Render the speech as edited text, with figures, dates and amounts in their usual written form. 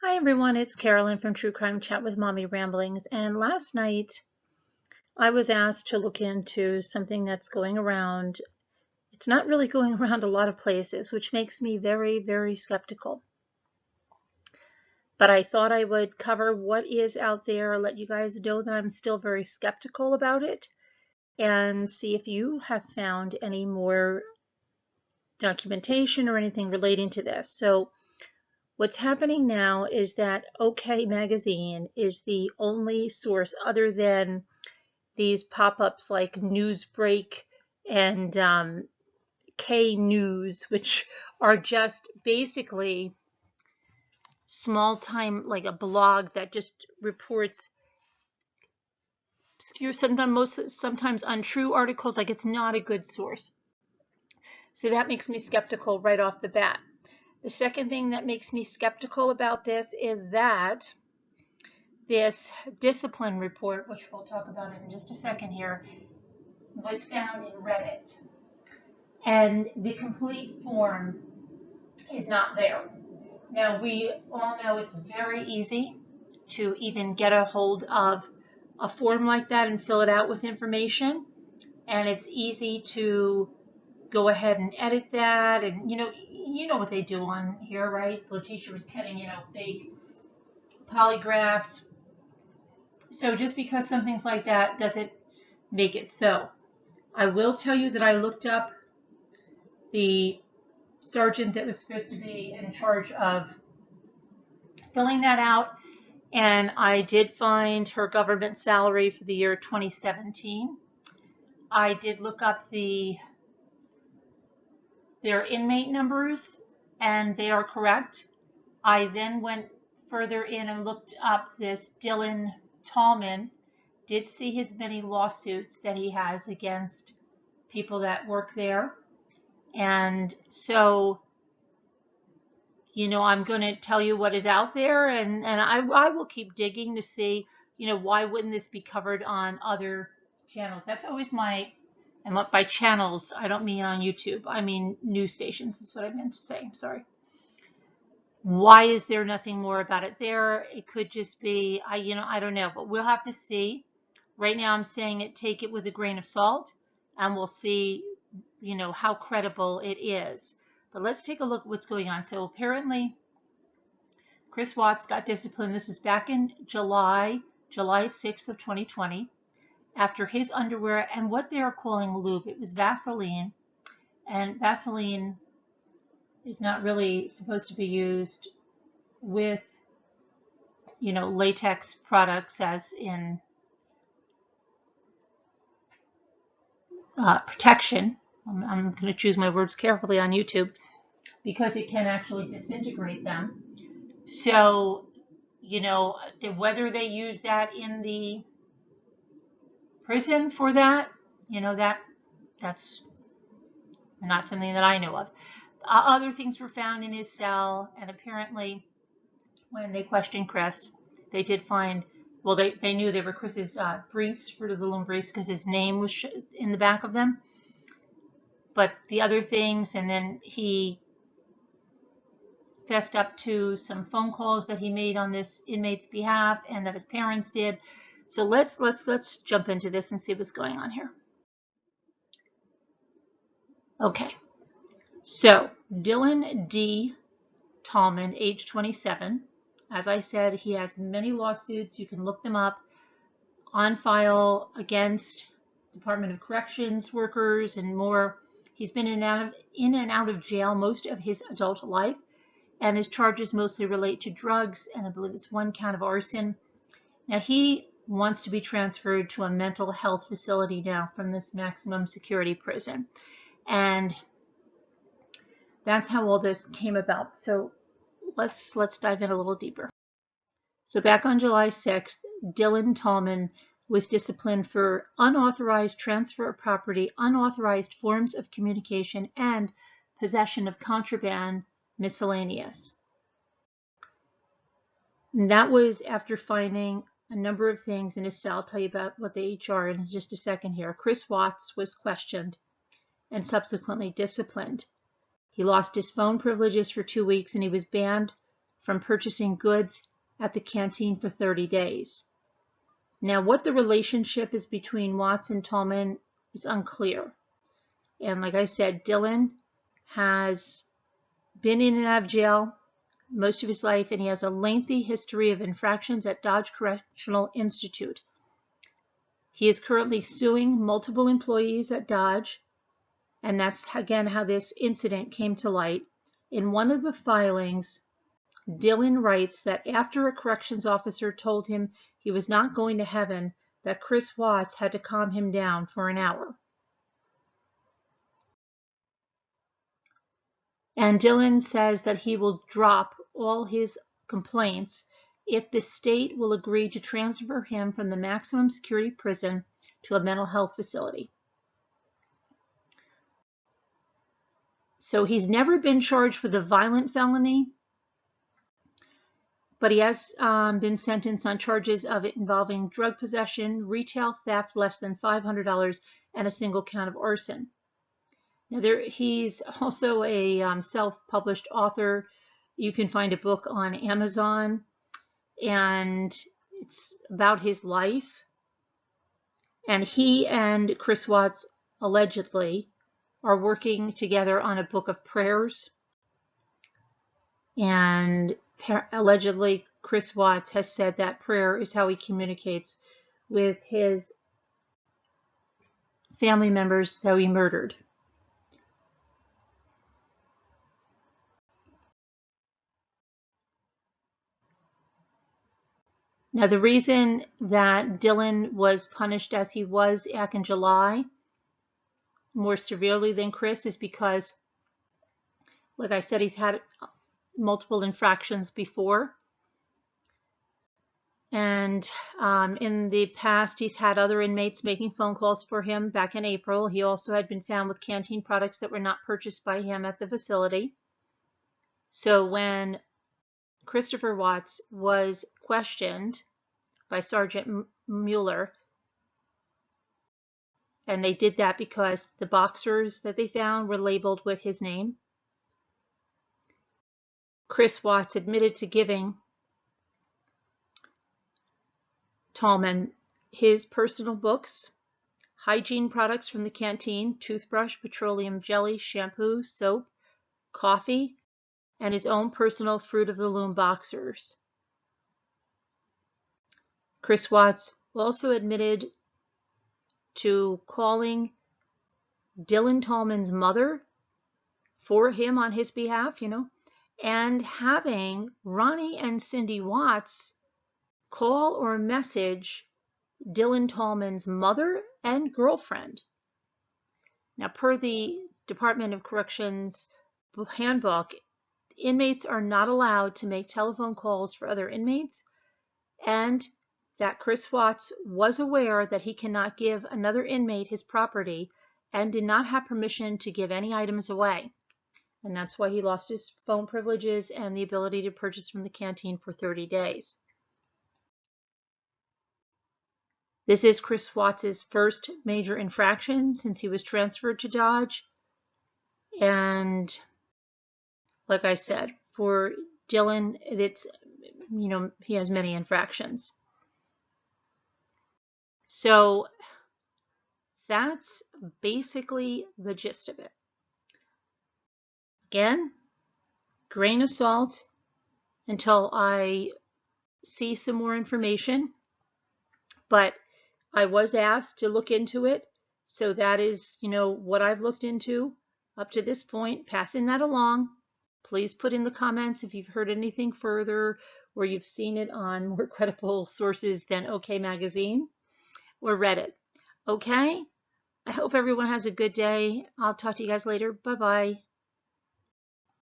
Hi everyone, it's Carolyn from True Crime Chat with Mommy Ramblings, and last night I was asked to look into something that's going around. It's not really going around a lot of places, which makes me very, very skeptical. But I thought I would cover what is out there, let you guys know that I'm still very skeptical about it, and see if you have found any more documentation or anything relating to this. So what's happening now is that OK Magazine is the only source other than these pop-ups like Newsbreak and K News, which are just basically small time, like a blog that just reports obscure, sometimes untrue articles. Like, it's not a good source. So that makes me skeptical right off the bat. The second thing that makes me skeptical about this is that this discipline report, which we'll talk about in just a second here, was found in Reddit. And the complete form is not there. Now, we all know it's very easy to even get a hold of a form like that and fill it out with information. And it's easy to go ahead and edit that. And you know what they do on here, right? The teacher was getting, fake polygraphs. So just because something's like that doesn't make it so. I will tell you that I looked up the sergeant that was supposed to be in charge of filling that out, and I did find her government salary for the year 2017. I did look up their inmate numbers, and they are correct. I then went further in and looked up this Dylan Tallman, did see his many lawsuits that he has against people that work there. And so, I'm going to tell you what is out there, and I will keep digging to see, why wouldn't this be covered on other channels? That's always and by channels, I don't mean on YouTube. I mean news stations is what I meant to say. I'm sorry. Why is there nothing more about it there? It could just be, I don't know, but we'll have to see. Right now I'm saying take it with a grain of salt, and we'll see, how credible it is. But let's take a look at what's going on. So apparently Chris Watts got disciplined. This was back in July 6th of 2020, after his underwear and what they are calling lube. It was Vaseline, and Vaseline is not really supposed to be used with, latex products as in protection. I'm going to choose my words carefully on YouTube because it can actually disintegrate them. So, whether they use that in the prison for that, that's not something that I know of. Other things were found in his cell, and apparently when they questioned Chris, they did find, well, they knew they were Chris's briefs, Fruit of the Loom briefs, because his name was in the back of them. But the other things, and then he fessed up to some phone calls that he made on this inmate's behalf and that his parents did. So let's jump into this and see what's going on here. Okay. So Dylan D. Tallman, age 27. As I said, he has many lawsuits. You can look them up on file against Department of Corrections workers and more. He's been in and out of jail most of his adult life, and his charges mostly relate to drugs, and I believe it's one count of arson. Now, he wants to be transferred to a mental health facility now from this maximum security prison. And that's how all this came about. So let's dive in a little deeper. So back on July 6th, Dylan Tallman was disciplined for unauthorized transfer of property, unauthorized forms of communication, and possession of contraband miscellaneous. And that was after finding a number of things in his cell. I'll tell you about what they each are in just a second here. Chris Watts was questioned and subsequently disciplined. He lost his phone privileges for 2 weeks, and he was banned from purchasing goods at the canteen for 30 days. Now, what the relationship is between Watts and Tallman is unclear. And like I said, Dylan has been in and out of jail most of his life, and he has a lengthy history of infractions at Dodge Correctional Institute. He is currently suing multiple employees at Dodge, and that's again how this incident came to light. In one of the filings, Dylan writes that after a corrections officer told him he was not going to heaven, that Chris Watts had to calm him down for an hour. And Dylan says that he will drop all his complaints if the state will agree to transfer him from the maximum security prison to a mental health facility. So he's never been charged with a violent felony, but he has been sentenced on charges of involving drug possession, retail theft less than $500, and a single count of arson. Now, he's also a self-published author. You can find a book on Amazon, and it's about his life. And he and Chris Watts allegedly are working together on a book of prayers. And allegedly, Chris Watts has said that prayer is how he communicates with his family members that he murdered. Now, the reason that Dylan was punished as he was back in July more severely than Chris is because, like I said, he's had multiple infractions before. And in the past, he's had other inmates making phone calls for him back in April. He also had been found with canteen products that were not purchased by him at the facility. So when Christopher Watts was questioned by Sergeant Mueller, and they did that because the boxers that they found were labeled with his name, Chris Watts admitted to giving Tallman his personal books, hygiene products from the canteen, toothbrush, petroleum jelly, shampoo, soap, coffee, and his own personal Fruit of the Loom boxers. Chris Watts also admitted to calling Dylan Tallman's mother for him on his behalf, and having Ronnie and Cindy Watts call or message Dylan Tallman's mother and girlfriend. Now, per the Department of Corrections handbook, inmates are not allowed to make telephone calls for other inmates, and that Chris Watts was aware that he cannot give another inmate his property and did not have permission to give any items away. And that's why he lost his phone privileges and the ability to purchase from the canteen for 30 days. This is Chris Watts' first major infraction since he was transferred to Dodge. And like I said, for Dylan, he has many infractions. So that's basically the gist of it. Again, grain of salt until I see some more information. But I was asked to look into it. So that is, what I've looked into up to this point, passing that along. Please put in the comments if you've heard anything further or you've seen it on more credible sources than OK Magazine or Reddit. Okay? I hope everyone has a good day. I'll talk to you guys later. Bye-bye.